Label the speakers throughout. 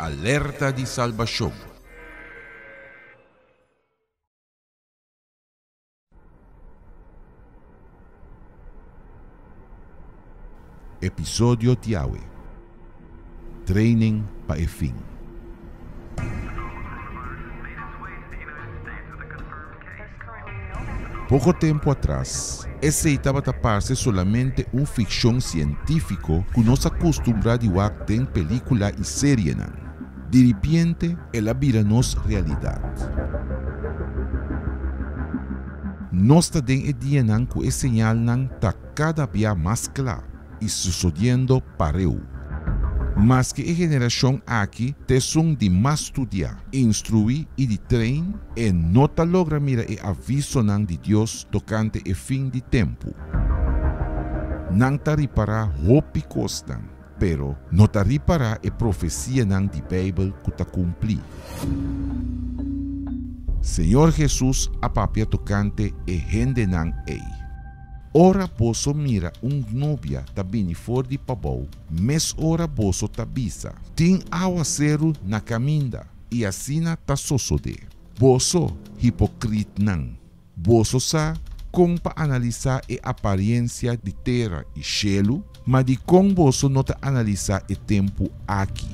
Speaker 1: Alerta de salvação. Episódio Tiawe. Training para o fim. Pouco tempo atrás, esse estava a parecer solamente ficção científico que nos acostumbramos a ver em película e série. De repente, ela vira-nos realidade. Nós também entendemos que esse sinal está cada vez mais claro e sucedendo pareu. Mas que a geração aqui tem de mais estudar, instruir e de treinar e não logra mirar o aviso de Deus tocante o fim de tempo. Não está reparar hope costan, pero não está reparar a profecia de Bíblia que está cumprir. Senhor Jesus apapia tocante e gente não ei. Ora posso mira novia tá bem fora de pabou, mas ora posso tá bisa. Tem aguacero na caminda e assina tá sosode. Posso hipocrita não. Posso sa com para analisar a aparência de terra e cielo, mas de com posso não tá analisar o tempo aqui.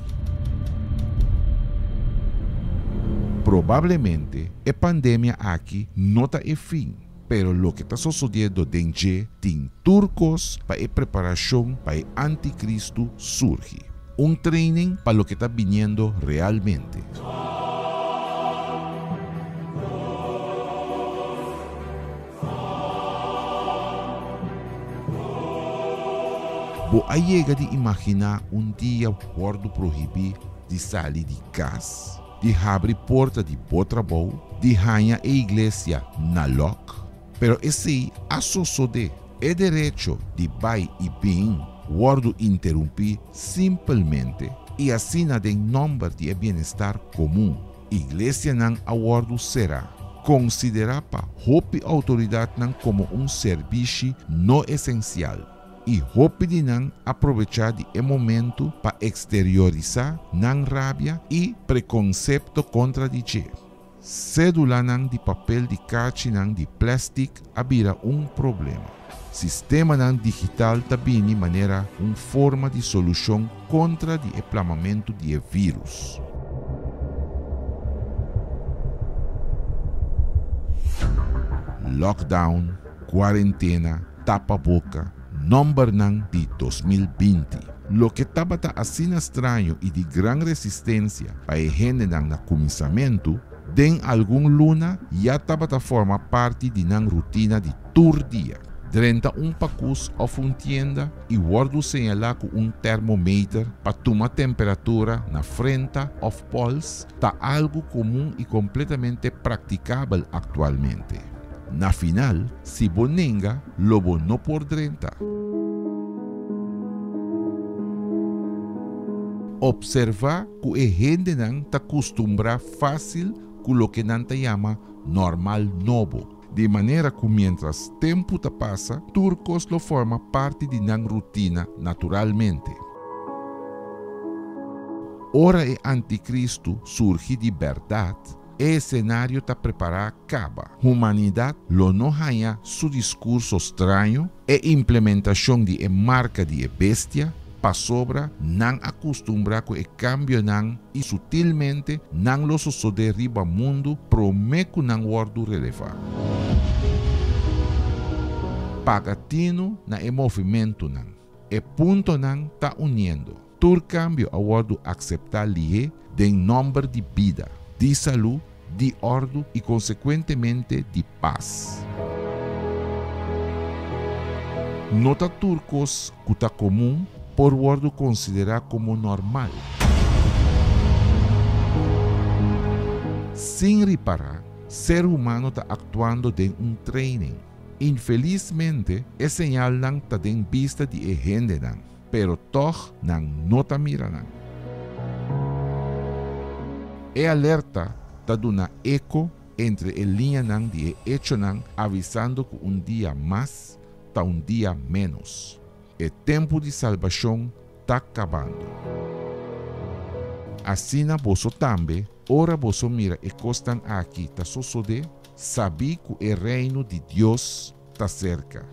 Speaker 1: Provavelmente a pandemia aqui não tá fim. Pero lo que está sucediendo dentro tem turcos para a preparação para o anticristo surge. Training para lo que está viniendo realmente. Vou llega de imaginar dia guardo proibir de sair de casa, de abrir porta de trabalho, de ganhar a igreja na lock. Pero esse sucede é direito de vai e bem, guardo interromper simplesmente e assim tem nome de bem-estar comum. Igreja não aguardo será considerar para a autoridade como serviço não essencial e hope de não aproveitar de momento para exteriorizar não rabia e preconceito contra de cédula de papel de carta de plástico abira problema. Sistema digital também de maneira forma de solução contra o espalhamento de vírus. Lockdown, quarentena, tapa-boca, número de 2020. Lo que estava assim estranho e de grande resistência para a gente no começamento, de algum luna já estava a formar parte de uma rotina de todo dia. Durante pacus ou tienda e guardo señalar com termômetro para tomar temperatura na frente ou pulse está algo comum e completamente praticável atualmente. Na final, se bonenga, lobo não por drenta. Observar que a gente não está acostumbrada fácil com o que não se chama normal novo. De maneira que, mientras tempo passa, turcos lo forma parte de uma rotina naturalmente. Ora o anticristo surge de verdade, o cenário está preparado acaba. Humanidade lo não ganha seu discurso estranho e implementação de marca de bestia, para sobra, não acostumbra com o cambio não e sutilmente não lo sucede riba mundo promete não guardo relevar. Pagatino na movimento não. E ponto não está unindo. Todo cambio a guardo aceitar lhe de número de vida, de saúde, de ordem e consequentemente de paz. Nota turcos que está comum por guardo considerar como normal. Sem reparar, ser humano está actuando de training. Infelizmente, é sinal não está em vista de gente não, pero toch não está mirando. É alerta está dando eco entre a linha não de hecho não, avisando que dia mais está dia menos. O tempo de salvação está acabando. Assim na boso tambe, ora boso mira e costan aqui ta sosode, sabi que o reino de Deus está cerca.